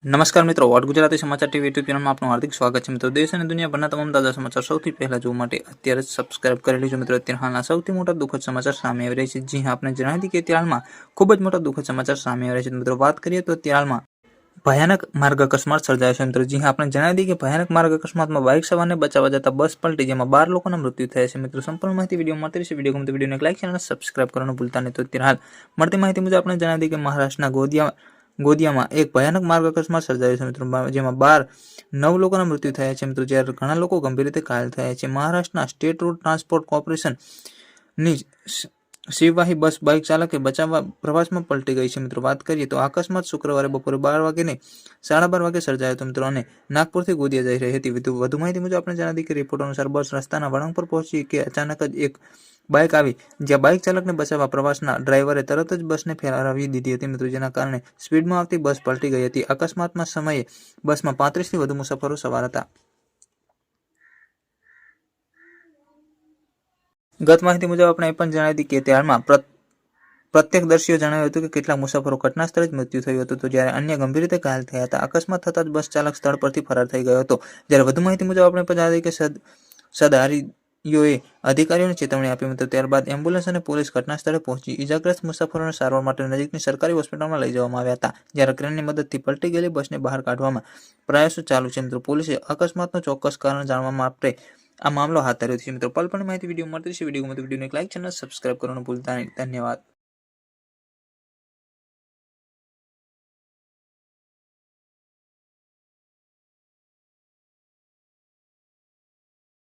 નમસ્કાર મિત્રો, વોટ ગુજરાતી સમાચાર ટીવી યુટ્યુબ ચેનલમાં આપનું હાર્દિક સ્વાગત છે. મિત્રો, દેશ અને દુનિયાભરના તમામ તાજા સમાચાર સૌથી પહેલા જોવા માટે અત્યારે જ સબસ્ક્રાઇબ કરી લેજો. મિત્રો, અત્યારે હાલના સૌથી મોટા દુઃખદ સમાચાર સામે આવી રહ્યા છે. જી હા, આપણે જણાવી દઈએ કે અત્યારે હાલમાં ખૂબ જ મોટા દુઃખદ સમાચાર સામે આવી રહ્યા છે. મિત્રો, વાત કરીએ તો અત્યારે હાલમાં ભયાનક માર્ગ અકસ્માત સર્જાયો છે. મિત્રો, જી હા, આપણે જણાવી દઈએ કે ભયાનક માર્ગ અકસ્માતમાં બાઇક સવારને બચાવવા જતા બસ પલટી, જેમાં 12 લોકોના મૃત્યુ થયા છે. મિત્રો, સંપૂર્ણ માહિતી વિડીયો મળતી રહેશે. વિડીયો ગમતો વિડીયોને લાઈક ચેનલને સબસ્ક્રાઇબ કરવાનું ભૂલતા નહીં. તો અત્યારે હાલ મળતી માહિતી મુજબ આપણે જણાવી દઈએ કે મહારાષ્ટ્રના ગોદિયામાં એક ભયાનક માર્ગ અકસ્માત સર્જાયો છે. મિત્રો, જેમાં 9 લોકોના મૃત્યુ થયા છે. મિત્રો, જ્યારે ઘણા લોકો ગંભીર રીતે ઘાયલ થયા છે. મહારાષ્ટ્રના સ્ટેટ રોડ ટ્રાન્સપોર્ટ કોર્પોરેશનની શિવવાહી બસ બાઇક ચાલકે બચાવવા પ્રવાસમાં પલટી ગઈ છે. મિત્રો, વાત કરીએ તો અકસ્માત શુક્રવારે બપોરે 12 વાગ્યે 12:30 વાગે સર્જાયો હતો. મિત્રો, અને નાગપુરથી ગોદિયા જઈ રહી હતી. વધુ માહિતી મુજબ આપણે જણાવી કે રિપોર્ટ અનુસાર બસ રસ્તાના વળાંક પર પહોંચી કે અચાનક જ એક બાઇક આવી, જ્યાં બાઇક ચાલકને બચાવવા પ્રવાસના ડ્રાઈવરે તરત જ બસને ફેરવી દીધી હતી. મિત્રો, જેના કારણે સ્પીડમાં આવતી બસ પલટી ગઈ હતી. અકસ્માતના સમયે બસમાં 35થી વધુ મુસાફરો સવાર હતા. ગત માહિતી મુજબ આપણે એ પણ જણાવી હતી કે ત્યારમાં પ્રત્યક્ષદર્શીઓ જણાવ્યું હતું કે કેટલાક મુસાફરો ઘટના સ્થળે જ મૃત્યુ થયું હતું, તો જ્યારે અન્ય ગંભીર રીતે ઘાયલ થયા હતા. અકસ્માત થતાં જ બસ ચાલક સ્થળ પરથી ફરાર થઈ ગયો હતો. જ્યારે વધુ માહિતી મુજબ આપણે પણ જણાવી કે સદહારીઓએ અધિકારીઓને ચેતવણી આપી હતી. ત્યારબાદ એમ્બ્યુલન્સ અને પોલીસ ઘટના સ્થળે પહોંચી ઇજાગ્રસ્ત મુસાફરોને સારવાર માટે નજીકની સરકારી હોસ્પિટલમાં લઈ જવામાં આવ્યા હતા. જ્યારે ક્રેનની મદદથી પલટી ગયેલી બસને બહાર કાઢવામાં પ્રયાસો ચાલુ છે. મિત્રો, પોલીસે અકસ્માતનું ચોક્કસ કારણ જાણવા માટે આ મામલો હાથ ધર્યો છે. મિત્રો, પલપલની માહિતી વિડીયો મળતી છે. વિડીયો ગમતો વિડીયોને લાઈક ચેનલ સબસ્ક્રાઇબ કરવાનું ભૂલતા નહીં. ધન્યવાદ.